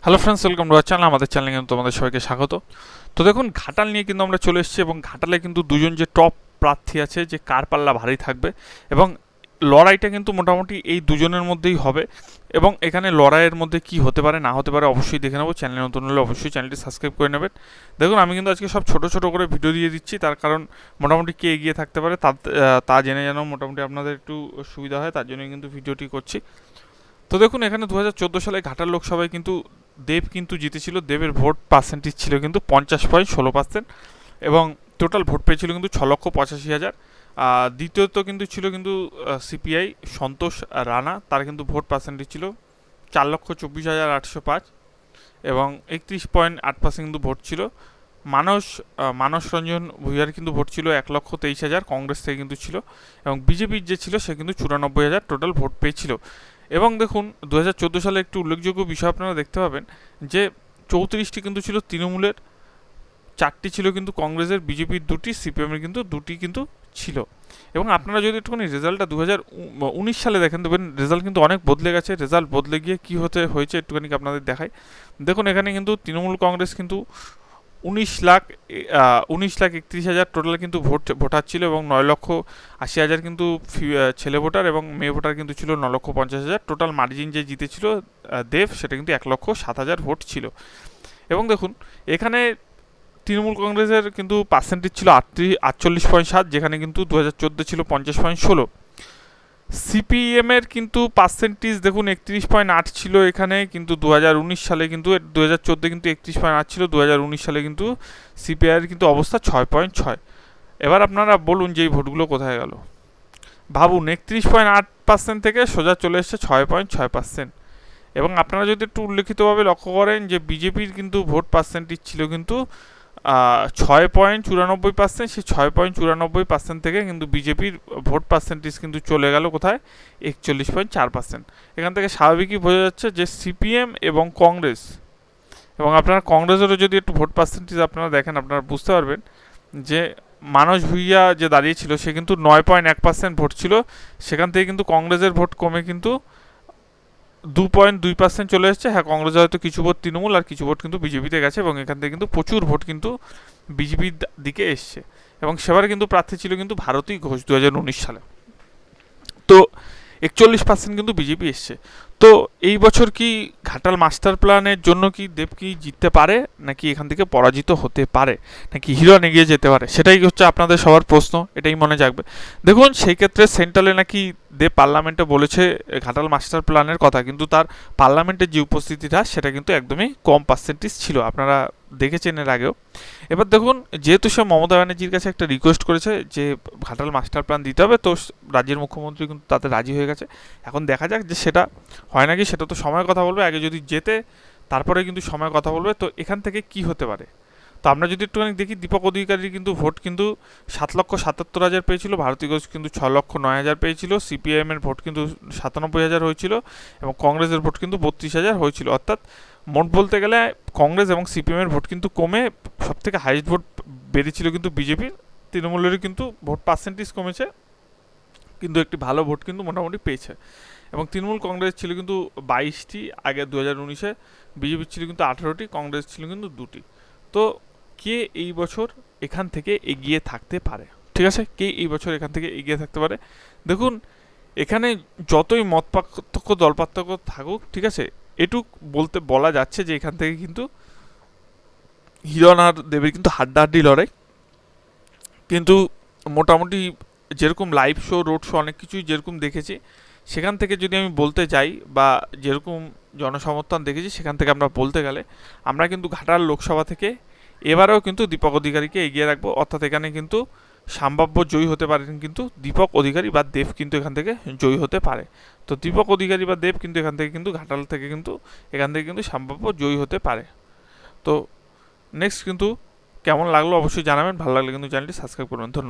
Hello friends, welcome to our channel. আমাদের চ্যানেলে কিন্তু তোমাদের সবাইকে স্বাগত। তো দেখুন, ঘাটাল নিয়ে কিন্তু আমরা চলে এসেছি এবং ঘাটালে কিন্তু দুজন যে টপ প্রার্থী আছে, যে কার পাল্লা ভারী থাকবে এবং লড়াইটা কিন্তু মোটামুটি এই দুজনের মধ্যেই হবে। এবং এখানে লড়াইয়ের মধ্যে কি হতে পারে না হতে পারে অবশ্যই দেখে নেবো। চ্যানেল নতুন হলে অবশ্যই চ্যানেলটি সাবস্ক্রাইব করে নেবেন। দেখুন, আমি কিন্তু আজকে সব ছোট ছোট করে ভিডিও দিয়ে দিচ্ছি, তার কারণ মোটামুটি কে এগিয়ে থাকতে পারে তা জেনে যেন মোটামুটি আপনাদের একটু সুবিধা হয়, তার জন্যই কিন্তু ভিডিওটি করছি। তো দেখুন, এখানে 2014 সালে ঘাটাল লোকসভায় কিন্তু দেব কিন্তু জিতেছিল। দেবের ভোট পার্সেন্টেজ ছিল কিন্তু 50.16%, এবং টোটাল ভোট পেয়েছিল কিন্তু 6,85,000। দ্বিতীয়ত কিন্তু ছিল কিন্তু সিপিআই সন্তোষ রানা, তার কিন্তু ভোট পার্সেন্টেজ ছিল 4,24,805, এবং 31.8% কিন্তু ভোট ছিল। মানস রঞ্জন ভূঁইয়ার কিন্তু ভোট ছিল 1,23,000, কংগ্রেস থেকে কিন্তু ছিল, এবং বিজেপির যে ছিল সে কিন্তু 94,000 টোটাল ভোট পেয়েছিল। এবং দেখুন, 2014 সালে একটু উল্লেখযোগ্য বিষয় আপনারা দেখতে পাবেন যে 34টি কিন্তু ছিল তৃণমূলের, 4টি ছিল কিন্তু কংগ্রেসের, বিজেপির 2টি, সিপিএমের কিন্তু 2টি কিন্তু ছিল। এবং আপনারা যদি একটুখানি রেজাল্টটা 2019 সালে দেখেন, দেখবেন রেজাল্ট কিন্তু অনেক বদলে গেছে। রেজাল্ট বদলে গিয়ে কী হতে হয়েছে একটুখানি আপনাদের দেখাই। দেখুন, এখানে কিন্তু তৃণমূল কংগ্রেস কিন্তু 19,31,000 টোটাল কিন্তু ভোটার ছিল, এবং 9,80,000 কিন্তু ছেলে ভোটার, এবং মেয়ে ভোটার কিন্তু ছিল 9,50,000। টোটাল মার্জিন যে জিতেছিল দেব, সেটা কিন্তু 1,07,000 ভোট ছিল। এবং দেখুন, এখানে তৃণমূল কংগ্রেসের কিন্তু পার্সেন্টেজ ছিল 48.7, যেখানে কিন্তু 2014 ছিল 50.16। সিপিএমের কিন্তু পার্সেন্টেজ দেখুন 31.8 ছিল এখানে, কিন্তু 2019 সালে কিন্তু 2014 কিন্তু 31.8 ছিল, 2019 সালে কিন্তু সিপিআইয়ের কিন্তু অবস্থা 6.6। এবার আপনারা বলুন যে এই ভোটগুলো কোথায় গেল। ভাবুন, 31.8% থেকে সোজা চলে এসছে 6.6%। এবং আপনারা যদি একটু উল্লেখিতভাবে লক্ষ্য করেন যে বিজেপির কিন্তু ভোট পার্সেন্টেজ ছিল কিন্তু 6.94%। সেই 6.94% থেকে কিন্তু বিজেপির ভোট পার্সেন্টেজ কিন্তু চলে গেল কোথায়, 41.4%। এখান থেকে স্বাভাবিকই বোঝা যাচ্ছে যে সিপিএম এবং কংগ্রেস, এবং আপনারা কংগ্রেসেরও যদি একটু ভোট পার্সেন্টেজ আপনারা দেখেন, আপনারা বুঝতে পারবেন যে মানস ভূঁইয়া যে দাঁড়িয়েছিল সে কিন্তু 9.1% ভোট ছিল, সেখান থেকে কিন্তু কংগ্রেসের ভোট কমে কিন্তু 2.2% চলে এসেছে। হ্যাঁ, কংগ্রেস হয়তো কিছু ভোট তৃণমূল আর কিছু ভোট কিন্তু বিজেপিতে গেছে, এবং এখান থেকে কিন্তু প্রচুর ভোট কিন্তু বিজেপির দিকে এসছে। এবং সেবারে কিন্তু প্রার্থী ছিল কিন্তু ভারতী ঘোষ 2019 সালে। তো 41% কিন্তু বিজেপি এসছে। তো এই বছর কি ঘাটাল মাস্টার প্ল্যানের জন্য কি দেব কি জিততে পারে, নাকি এখান থেকে পরাজিত হতে পারে, নাকি হিরণ এগিয়ে যেতে পারে, সেটাই হচ্ছে আপনাদের সবার প্রশ্ন। এটাই মনে জাগবে। দেখুন, সেই ক্ষেত্রে সেন্ট্রালে নাকি দেব পার্লামেন্টে বলেছে ঘাটাল মাস্টার প্ল্যানের কথা, কিন্তু তার পার্লামেন্টের যে উপস্থিতিটা সেটা কিন্তু একদমই কম পার্সেন্টেজ ছিল, আপনারা দেখেছেন এর আগেও। এবার দেখুন, যেহেতু সে মমতা ব্যানার্জির কাছে একটা রিকোয়েস্ট করেছে যে ঘাটাল মাস্টার প্ল্যান দিতে হবে, তো রাজ্যের মুখ্যমন্ত্রী কিন্তু তাতে রাজি হয়ে গেছে। এখন দেখা যাক যে সেটা হয় নাকি, সেটা তো সময় কথা বলবে। আগে যদি জেতে, তারপরে কিন্তু সময় কথা বলবে। তো এখান থেকে কি হতে পারে, তো আমরা যদি একটুখানি দেখি, দীপক অধিকারীর কিন্তু ভোট কিন্তু 7,77,000 পেয়েছিল, ভারতী ঘোষ কিন্তু 6,09,000 পেয়েছিল, সিপিআইএমের ভোট কিন্তু 97,000 হয়েছিল, এবং কংগ্রেসের ভোট কিন্তু 32,000 হয়েছিল। অর্থাৎ মোট বলতে গেলে কংগ্রেস এবং সিপিএমের ভোট কিন্তু কমে সবথেকে হাইয়েস্ট ভোট বেড়েছিল কিন্তু বিজেপির। তৃণমূলেরও কিন্তু ভোট পার্সেন্টেজ কমেছে, কিন্তু একটি ভালো ভোট কিন্তু মোটামুটি পেয়েছে। এবং তৃণমূল কংগ্রেস ছিল কিন্তু 22টি আগে 2019-এ, বিজেপি ছিল কিন্তু 18টি, কংগ্রেস ছিল কিন্তু 2টি। তো কে এই বছর এখান থেকে এগিয়ে থাকতে পারে, ঠিক আছে, কে এই বছর এখান থেকে এগিয়ে থাকতে পারে? দেখুন, এখানে যতই মত পার্থক্য দল পার্থক্য থাকুক, ঠিক আছে, এটুক বলা যাচ্ছে যে এখান থেকে কিন্তু হিরণ আর দেবের কিন্তু হাড্ডাহাড্ডি লড়াই। কিন্তু মোটামুটি যেরকম লাইভ শো, রোড শো, অনেক কিছুই যেরকম দেখেছি, সেখান থেকে যদি আমি বলতে যাই, বা যেরকম জনসমর্থন দেখেছি, সেখান থেকে আমরা বলতে গেলে আমরা কিন্তু ঘাটাল লোকসভা থেকে এবারেও কিন্তু দীপক অধিকারীকে এগিয়ে রাখবো। অর্থাৎ এখানে কিন্তু সম্ভাব্য জয়ী হতে পারেন কিন্তু দীপক অধিকারী বা দেব, কিন্তু এখান থেকে জয়ী হতে পারে। তো দীপক অধিকারী বা দেব কিন্তু এখান থেকে কিন্তু ঘাটাল থেকে কিন্তু এখান থেকে কিন্তু সম্ভাব্য জয়ী হতে পারে। তো নেক্সট কিন্তু কেমন লাগলো অবশ্যই জানাবেন। ভালো লাগলে কিন্তু চ্যানেলটি সাবস্ক্রাইব করবেন। ধন্যবাদ।